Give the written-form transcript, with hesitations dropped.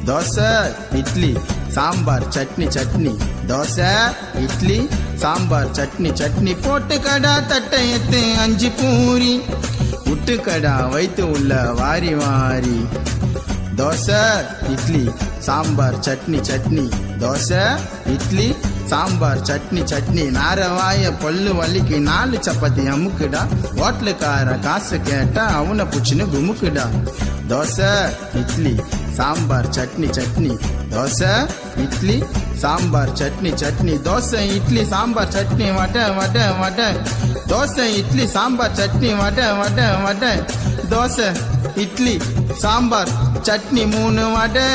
தோசை இட்லி சாம்பார் சட்னி சட்னி தோசை இட்லி சாம்பார் சட்னி சட்னி போட்டுக்கடா தட்டை எத்து 5 பூரி விட்டுக்கடா வைத்து உள்ள வாரி வாரி தோசை இட்லி சாம்பார் சட்னி சட்னி தோசை இட்லி சாம்பார் சட்னி சட்னி நாரவாய பல்லு வலிக்கு 4 சப்பாத்தி அமுக்குடா ஹோட்டலுக்கார காசு கேட்டா அவனை புச்சுன்னு குமுக்குடா தோசை இட்லி சாம்பார் சட்னி சட்னி தோசை இட்லி சாம்பார் சட்னி சட்னி தோசை இட்லி சாம்பார் சட்னி வடை வடை வடை தோசை இட்லி சாம்பார் சட்னி வடை வடை வடை தோசை இட்லி சாம்பார் சட்னி 3 வடை